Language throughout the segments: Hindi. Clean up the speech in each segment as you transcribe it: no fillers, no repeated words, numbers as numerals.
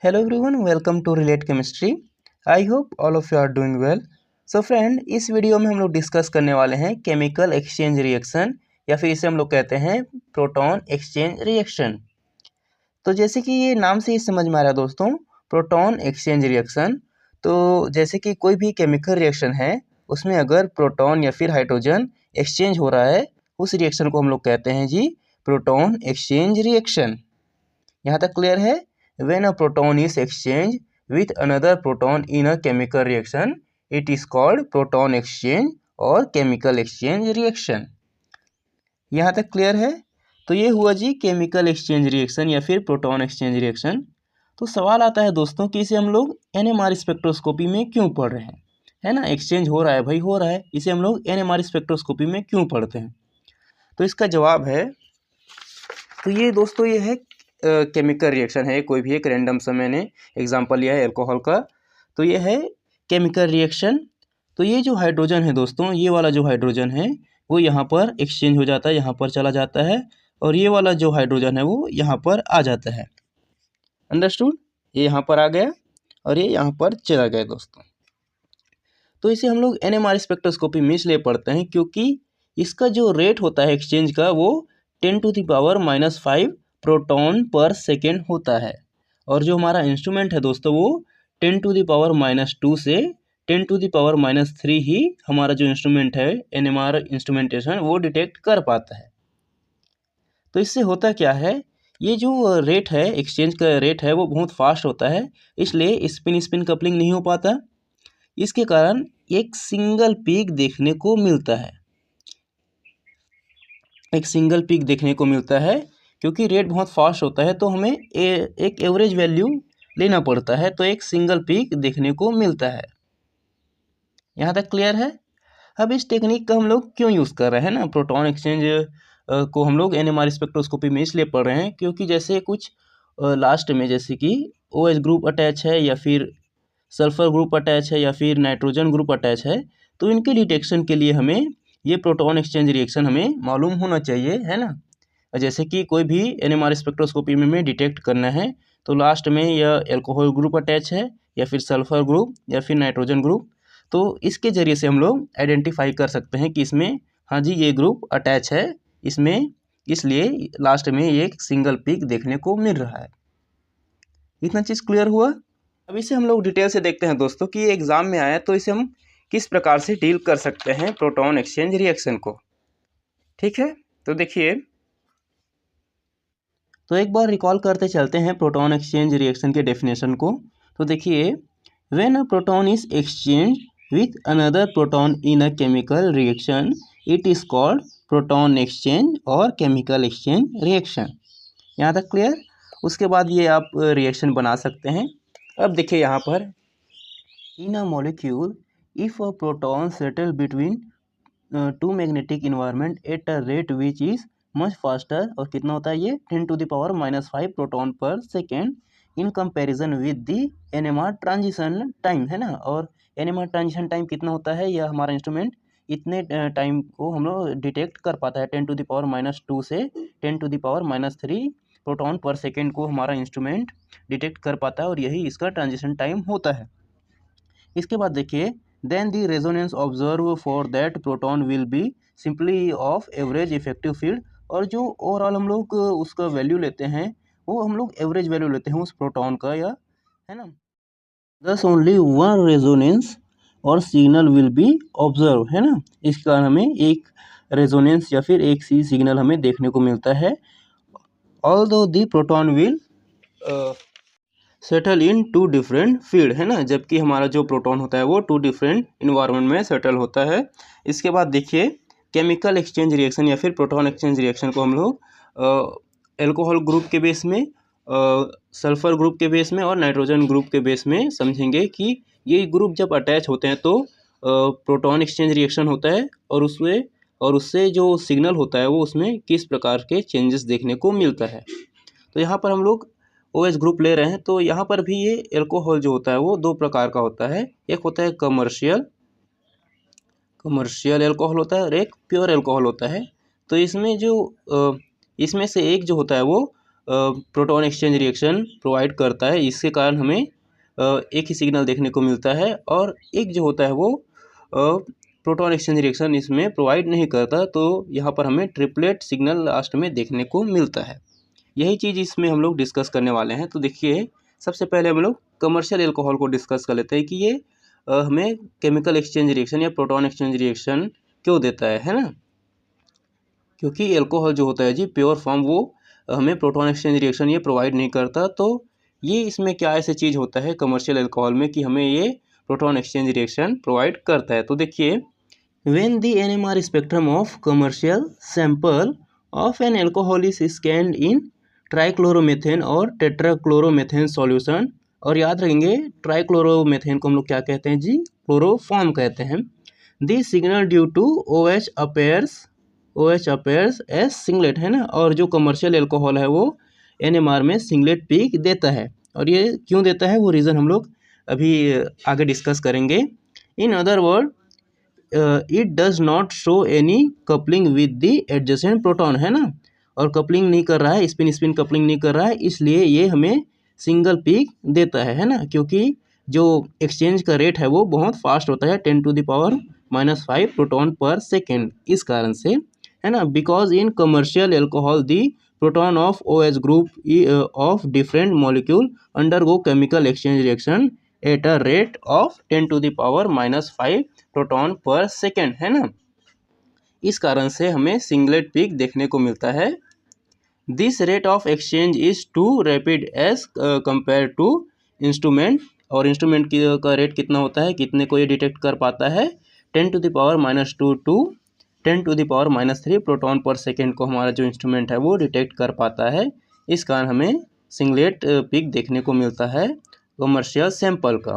Hello everyone, welcome to Relate Chemistry. I hope all of you are doing well. So friend, इस वीडियो में हम लोग डिस्कस करने वाले हैं केमिकल एक्सचेंज रिएक्शन या फिर इसे हम लोग कहते हैं प्रोटॉन एक्सचेंज रिएक्शन। तो जैसे कि ये नाम से ही समझ में आ रहा है दोस्तों, प्रोटॉन एक्सचेंज रिएक्शन। तो जैसे कि कोई भी केमिकल रिएक्शन है, उसमें अगर प्रोटॉन या फिर हाइड्रोजन एक्सचेंज हो रहा है, उस रिएक्शन को हम लोग कहते हैं जी प्रोटॉन एक्सचेंज रिएक्शन। यहाँ तक क्लियर है? When a proton is exchanged with another proton in a chemical reaction, it is called proton exchange और chemical exchange reaction। यहाँ तक क्लियर है? तो ये हुआ जी केमिकल एक्सचेंज रिएक्शन या फिर प्रोटॉन एक्सचेंज रिएक्शन। तो सवाल आता है दोस्तों कि इसे हम लोग NMR स्पेक्ट्रोस्कोपी में क्यों पढ़ रहे हैं, है ना। एक्सचेंज हो रहा है भाई, हो रहा है, इसे हम लोग NMR स्पेक्ट्रोस्कोपी में क्यों पढ़ते हैं? तो इसका जवाब है, तो ये दोस्तों ये है केमिकल रिएक्शन है, कोई भी एक रैंडम सा मैंने एग्जांपल लिया है अल्कोहल का। तो ये है केमिकल रिएक्शन। तो ये जो हाइड्रोजन है दोस्तों, ये वाला जो हाइड्रोजन है वो यहाँ पर एक्सचेंज हो जाता है, यहाँ पर चला जाता है, और ये वाला जो हाइड्रोजन है वो यहाँ पर आ जाता है। अंडरस्टूड? ये यहाँ पर आ गया और ये यहाँ पर चला गया दोस्तों। तो इसे हम लोग NMR स्पेक्ट्रोस्कोपी में इसलिए पढ़ते हैं क्योंकि इसका जो रेट होता है एक्सचेंज का वो 10⁻⁻5 प्रोटॉन पर सेकेंड होता है, और जो हमारा इंस्ट्रूमेंट है दोस्तों वो 10⁻⁻2 से 10⁻³ ही हमारा जो इंस्ट्रूमेंट है NMR इंस्ट्रूमेंटेशन वो डिटेक्ट कर पाता है। तो इससे होता क्या है, ये जो रेट है एक्सचेंज का रेट है वो बहुत फास्ट होता है, इसलिए स्पिन स्पिन कपलिंग नहीं हो पाता। इसके कारण एक सिंगल पीक देखने को मिलता है, एक सिंगल पीक देखने को मिलता है क्योंकि रेट बहुत फास्ट होता है, तो हमें एक एवरेज वैल्यू लेना पड़ता है, तो एक सिंगल पीक देखने को मिलता है। यहाँ तक क्लियर है? अब इस टेक्निक का हम लोग क्यों यूज़ कर रहे हैं ना, प्रोटॉन एक्सचेंज को हम लोग NMR स्पेक्ट्रोस्कोपी में इसलिए पढ़ रहे हैं क्योंकि जैसे कुछ लास्ट में जैसे कि OH ग्रुप अटैच है या फिर सल्फर ग्रुप अटैच है या फिर नाइट्रोजन ग्रुप अटैच है, तो इनके डिटेक्शन के लिए हमें ये प्रोटॉन एक्सचेंज रिएक्शन हमें मालूम होना चाहिए, है ना। जैसे कि कोई भी NMR स्पेक्ट्रोस्कोपी में हमें डिटेक्ट करना है, तो लास्ट में यह एल्कोहल ग्रुप अटैच है या फिर सल्फर ग्रुप या फिर नाइट्रोजन ग्रुप, तो इसके ज़रिए से हम लोग आइडेंटिफाई कर सकते हैं कि इसमें हाँ जी ये ग्रुप अटैच है इसमें, इसलिए लास्ट में ये एक सिंगल पीक देखने को मिल रहा है। इतना चीज़ क्लियर हुआ? अब इसे हम लोग डिटेल से देखते हैं दोस्तों कि ये एग्ज़ाम में आया, तो इसे हम किस प्रकार से डील कर सकते हैं प्रोटॉन एक्सचेंज रिएक्शन को। ठीक है, तो देखिए, तो एक बार रिकॉल करते चलते हैं प्रोटॉन एक्सचेंज रिएक्शन के डेफिनेशन को। तो देखिए, when a proton is exchange with another proton in a chemical reaction it is called proton exchange और केमिकल एक्सचेंज रिएक्शन। यहाँ तक क्लियर? उसके बाद ये आप रिएक्शन बना सकते हैं। अब देखिए यहाँ पर, in a molecule if a proton settle between two magnetic environment at a rate which is much faster, और कितना होता है ये 10⁻⁻5 proton per second in comparison with the NMR transition time, है ना। और NMR ट्रांजिशन टाइम कितना होता है, यह हमारा इंस्ट्रूमेंट इतने टाइम को हम लोग डिटेक्ट कर पाता है, 10⁻⁻2 से 10⁻³ प्रोटॉन पर सेकेंड को हमारा इंस्ट्रूमेंट डिटेक्ट कर पाता है, और यही इसका ट्रांजिशन टाइम होता है। इसके बाद देखिए, then the resonance observe for that proton will be simply of average effective field, और जो ओवरऑल हम लोग उसका वैल्यू लेते हैं वो हम लोग एवरेज वैल्यू लेते हैं उस प्रोटॉन का, या है ना। दस ओनली वन रेजोनेंस और सिग्नल विल बी ऑब्जर्व, है ना। इस कारण हमें एक रेजोनेंस या फिर एक सी सिग्नल हमें देखने को मिलता है। Although the proton will settle in two different field, है ना, जबकि हमारा जो प्रोटॉन होता है वो टू डिफरेंट इन्वायरमेंट में सेटल होता है। इसके बाद देखिए, केमिकल एक्सचेंज रिएक्शन या फिर प्रोटॉन एक्सचेंज रिएक्शन को हम लोग एल्कोहल ग्रुप के बेस में, सल्फर ग्रुप के बेस में और नाइट्रोजन ग्रुप के बेस में समझेंगे कि ये ग्रुप जब अटैच होते हैं तो प्रोटॉन एक्सचेंज रिएक्शन होता है, और उससे जो सिग्नल होता है वो उसमें किस प्रकार के चेंजेस देखने को मिलता है। तो यहाँ पर हम लोग OH ग्रुप ले रहे हैं, तो यहाँ पर भी ये एल्कोहल जो होता है वो दो प्रकार का होता है। एक होता है कमर्शियल एल्कोहल होता है और एक प्योर एल्कोहल होता है। तो इसमें से एक जो होता है वो प्रोटॉन एक्सचेंज रिएक्शन प्रोवाइड करता है, इसके कारण हमें एक ही सिग्नल देखने को मिलता है, और एक जो होता है वो प्रोटॉन एक्सचेंज रिएक्शन इसमें प्रोवाइड नहीं करता, तो यहाँ पर हमें ट्रिपलेट सिग्नल लास्ट में देखने को मिलता है। यही चीज़ इसमें हम लोग डिस्कस करने वाले हैं। तो देखिए, सबसे पहले हम लोग कमर्शियल एल्कोहल को डिस्कस कर लेते हैं कि ये हमें केमिकल एक्सचेंज रिएक्शन या प्रोटॉन एक्सचेंज रिएक्शन क्यों देता है ना। क्योंकि एल्कोहल जो होता है जी प्योर फॉर्म, वो हमें प्रोटॉन एक्सचेंज रिएक्शन ये प्रोवाइड नहीं करता। तो ये इसमें क्या ऐसे चीज़ होता है कमर्शियल एल्कोहल में कि हमें ये प्रोटॉन एक्सचेंज रिएक्शन प्रोवाइड करता है। तो देखिए, when the NMR spectrum of commercial sample of N alcohol is scanned in trichloromethane और टेट्राक्लोरोमेथेन सॉल्यूशन, और याद रखेंगे ट्राइक्लोरोमेथेन को हम लोग क्या कहते हैं जी, क्लोरोफॉर्म कहते हैं। The signal due to OH appears as singlet है ना, और जो कमर्शियल एल्कोहल है वो NMR में सिंगलेट पीक देता है। और ये क्यों देता है वो रीज़न हम लोग अभी आगे डिस्कस करेंगे। In other word, it does not show any coupling with the adjacent proton है ना, और कपलिंग नहीं कर रहा है, स्पिन स्पिन कपलिंग नहीं कर रहा है, इसलिए ये हमें सिंगल पीक देता है ना। क्योंकि जो एक्सचेंज का रेट है वो बहुत फास्ट होता है, 10⁻⁻⁵ प्रोटॉन पर सेकेंड, इस कारण से है ना। Because in commercial alcohol the proton of OH group of different molecule undergo chemical exchange reaction at a rate of 10⁻⁵ proton per second है ना। इस कारण से हमें सिंगलेट पीक देखने को मिलता है। This rate of exchange is too rapid as compare to instrument, और इंस्ट्रूमेंट का रेट कितना होता है, कितने को ये डिटेक्ट कर पाता है, 10⁻⁻² टू 10⁻⁻³ प्रोटॉन पर सेकेंड को हमारा जो इंस्ट्रूमेंट है वो डिटेक्ट कर पाता है। इस कारण हमें सिंगलेट पीक देखने को मिलता है कमर्शियल सैंपल का,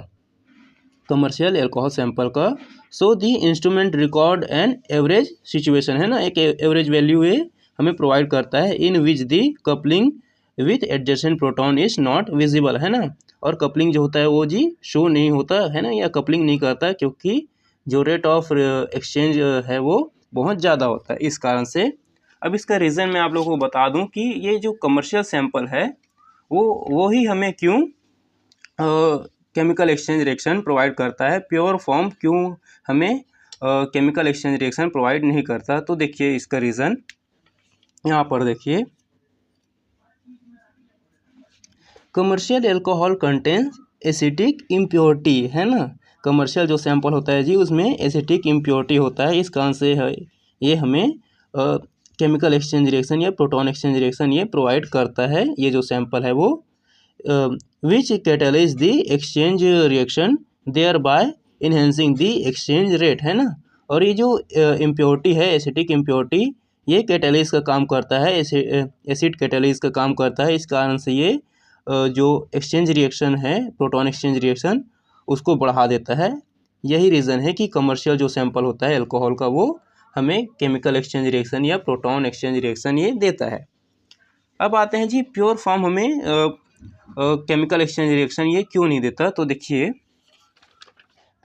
कमर्शियल एल्कोहल सैंपल का। So the instrument record an average situation है ना, एक एवरेज वैल्यू ये हमें प्रोवाइड करता है, in which the coupling with adjacent proton is not visible है ना। और कपलिंग जो होता है वो जी शो नहीं होता है ना, या कपलिंग नहीं करता, क्योंकि जो रेट ऑफ एक्सचेंज है वो बहुत ज़्यादा होता है, इस कारण से। अब इसका रीज़न मैं आप लोगों को बता दूं कि ये जो कमर्शियल सैंपल है वो ही हमें क्यों केमिकल एक्सचेंज रिएक्शन प्रोवाइड करता है, प्योर फॉर्म क्यों हमें केमिकल एक्सचेंज रिएक्शन प्रोवाइड नहीं करता। तो देखिए इसका रीज़न यहाँ पर देखिए, commercial alcohol contains acetic impurity है ना। कमर्शियल जो सैंपल होता है जी उसमें एसिटिक इम्प्योरिटी होता है, इस कारण से है ये हमें केमिकल एक्सचेंज रिएक्शन या प्रोटॉन एक्सचेंज रिएक्शन ये प्रोवाइड करता है, ये जो सैंपल है वो, which catalyse the exchange reaction thereby enhancing the exchange rate है ना। और ये जो इम्प्योरिटी है, एसिटिक इम्प्योरिटी, ये कैटलाइज का काम करता है, एसिड कैटलाइज का काम करता है, इस कारण से ये जो एक्सचेंज रिएक्शन है प्रोटॉन एक्सचेंज रिएक्शन उसको बढ़ा देता है। यही रीज़न है कि कमर्शियल जो सैंपल होता है एल्कोहल का वो हमें केमिकल एक्सचेंज रिएक्शन या प्रोटॉन एक्सचेंज रिएक्शन ये देता है। अब आते हैं जी प्योर फॉर्म हमें केमिकल एक्सचेंज रिएक्शन ये क्यों नहीं देता। तो देखिए,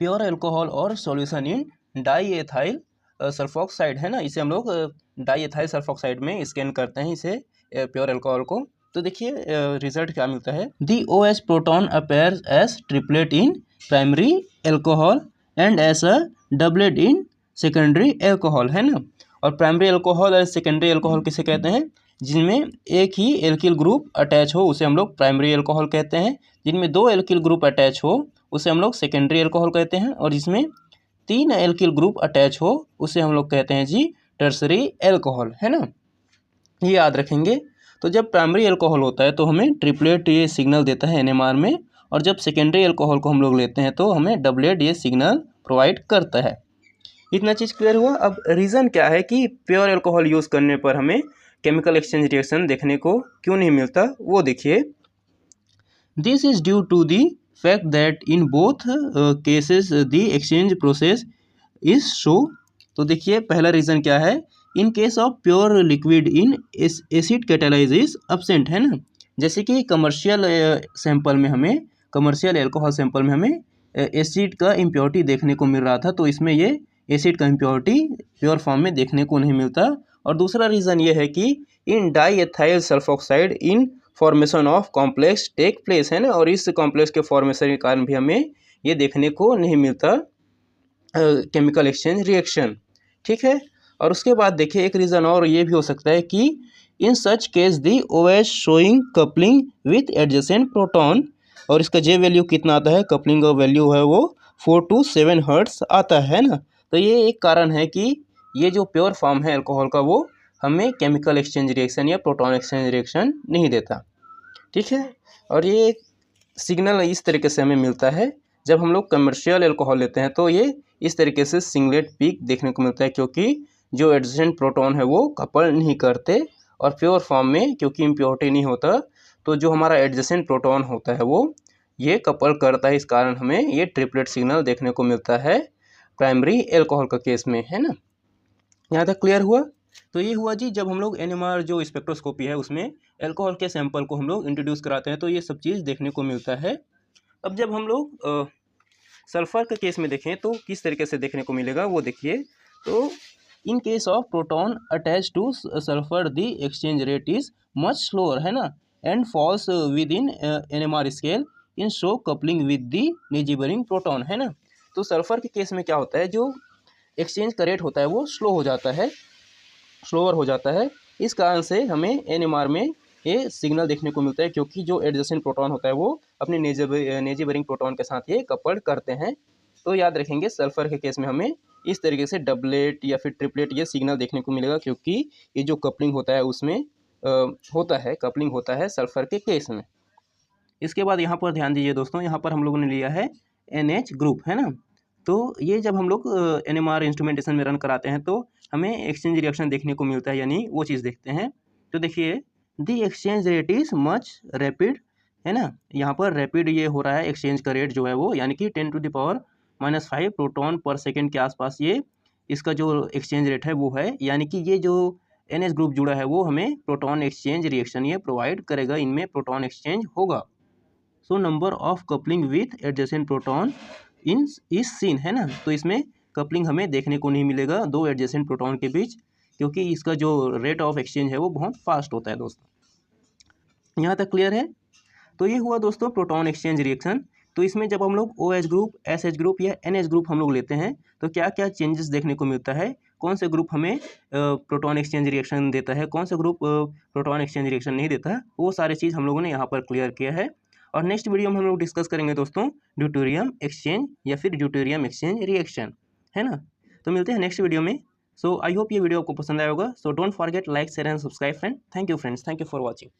प्योर एल्कोहल और सॉल्यूशन इन डाईएथाइल सल्फोक्साइड है ना, इसे हम लोग डाईएथाइल सल्फोक्साइड में स्कैन करते हैं इसे प्योर एल्कोहल को। तो देखिए रिजल्ट क्या मिलता है, the OH proton appears as triplet in primary alcohol and as a doublet in secondary alcohol है ना। और प्राइमरी एल्कोहल और सेकेंडरी एल्कोहल किसे कहते हैं, जिनमें एक ही एल्किल ग्रुप अटैच हो उसे हम लोग प्राइमरी एल्कोहल कहते हैं, जिनमें 2 एल्किल ग्रुप अटैच हो उसे हम लोग सेकेंडरी एल्कोहल कहते हैं, और जिसमें 3 एल्किल ग्रुप अटैच हो उसे हम लोग कहते हैं जी टर्सरी एल्कोहल है ना। ये याद रखेंगे। तो जब प्राइमरी एल्कोहल होता है तो हमें ट्रिपलेट ये सिग्नल देता है NMR में, और जब सेकेंडरी एल्कोहल को हम लोग लेते हैं तो हमें डबलेट ये सिग्नल प्रोवाइड करता है। इतना चीज़ क्लियर हुआ। अब रीज़न क्या है कि प्योर एल्कोहल यूज़ करने पर हमें केमिकल एक्सचेंज रिएक्शन देखने को क्यों नहीं मिलता, वो देखिए। This is due to the fact that in both cases the exchange process is show. तो देखिए पहला रीज़न क्या है, in case of pure liquid in acid catalyse is absent है ना। जैसे कि कमर्शियल सैंपल में हमें, कमर्शियल एल्कोहल सैंपल में हमें एसिड का इम्प्योरिटी देखने को मिल रहा था, तो इसमें ये एसिड का इम्प्योरिटी प्योर फॉर्म में देखने को नहीं मिलता, और दूसरा रीज़न ये है कि in diethyl sulfoxide in formation of complex take place है ना, और इस कॉम्प्लेक्स के फॉर्मेशन के कारण भी हमें ये देखने को नहीं मिलता केमिकल एक्सचेंज रिएक्शन। ठीक है, और उसके बाद देखिए एक रीज़न और ये भी हो सकता है कि in such case the OH showing coupling with adjacent proton, और इसका जे वैल्यू कितना आता है, कपलिंग का वैल्यू है वो 4 to 7 हर्ट्स आता है ना। तो ये एक कारण है कि ये जो प्योर फॉर्म है अल्कोहल का वो हमें केमिकल एक्सचेंज रिएक्शन या प्रोटॉन एक्सचेंज रिएक्शन नहीं देता। ठीक है, और ये सिग्नल इस तरीके से हमें मिलता है जब हम लोग कमर्शियल अल्कोहल लेते हैं, तो ये इस तरीके से सिंगलेट पीक देखने को मिलता है, क्योंकि जो एडजेसेंट प्रोटॉन है वो कपल नहीं करते, और प्योर फॉर्म में क्योंकि इम्प्योरिटी नहीं होता तो जो हमारा एडजेसेंट प्रोटॉन होता है वो ये कपल करता है, इस कारण हमें ये ट्रिपलेट सिग्नल देखने को मिलता है प्राइमरी अल्कोहल का केस में, है ना। यहाँ तक क्लियर हुआ। तो ये हुआ जी जब हम लोग NMR जो स्पेक्ट्रोस्कोपी है उसमें अल्कोहल के सैंपल को हम लोग इंट्रोड्यूस कराते हैं तो ये सब चीज़ देखने को मिलता है। अब जब हम लोग सल्फर के केस में देखें तो किस तरीके से देखने को मिलेगा वो देखिए। तो in case of proton attach to sulphur the exchange rate is much slower, है ना, and falls within NMR scale in show coupling with the neighbouring proton, है ना। तो सल्फर के केस में क्या होता है, जो एक्सचेंज का रेट होता है वो स्लो हो जाता है, स्लोअर हो जाता है, इस कारण से हमें NMR में ये सिग्नल देखने को मिलता है, क्योंकि जो एडजेसेंट प्रोटॉन होता है वो अपने नेजिबरिंग प्रोटॉन के साथ ये कपल्ड करते हैं। तो याद रखेंगे सल्फर के केस में हमें इस तरीके से डबलेट या फिर ट्रिपलेट ये सिग्नल देखने को मिलेगा, क्योंकि ये जो कपलिंग होता है उसमें होता है, कपलिंग होता है सल्फर के केस में। इसके बाद यहाँ पर ध्यान दीजिए दोस्तों, यहाँ पर हम लोगों ने लिया है NH ग्रुप, है ना। तो ये जब हम लोग NMR इंस्ट्रूमेंटेशन में रन कराते हैं तो हमें एक्सचेंज रिएक्शन देखने को मिलता है, यानी वो चीज़ देखते हैं। तो देखिए the exchange rate is much rapid, है ना, यहाँ पर रैपिड ये हो रहा है एक्सचेंज का रेट जो है वो, यानी कि 10⁻⁻5 प्रोटॉन पर सेकेंड के आसपास ये इसका जो एक्सचेंज रेट है वो है, यानी कि ये जो NH ग्रुप जुड़ा है वो हमें प्रोटॉन एक्सचेंज रिएक्शन ये प्रोवाइड करेगा, इनमें प्रोटॉन एक्सचेंज होगा। So number of coupling with adjacent proton in is seen, है ना। तो इसमें कपलिंग हमें देखने को नहीं मिलेगा दो एडजेसेंट प्रोटॉन के बीच, क्योंकि इसका जो रेट ऑफ एक्सचेंज है वो बहुत फास्ट होता है दोस्तों। यहाँ तक क्लियर है। तो ये हुआ दोस्तों प्रोटॉन एक्सचेंज रिएक्शन। तो इसमें जब हम लोग OH ग्रुप, SH ग्रुप या NH ग्रुप हम लोग लेते हैं तो क्या क्या चेंजेस देखने को मिलता है, कौन से ग्रुप हमें प्रोटॉन एक्सचेंज रिएक्शन देता है, कौन सा ग्रुप प्रोटॉन एक्सचेंज रिएक्शन नहीं देता, वो सारी चीज़ हम लोगों ने यहाँ पर क्लियर किया है। और नेक्स्ट वीडियो में हम लोग डिस्कस करेंगे दोस्तों ड्यूटेरियम एक्सचेंज या फिर ड्यूटेरियम एक्सचेंज रिएक्शन, है ना। तो मिलते हैं नेक्स्ट वीडियो में। सो आई होप ये वीडियो आपको पसंद आया होगा। So don't forget like share and subscribe friend. Thank you friends, thank you for watching.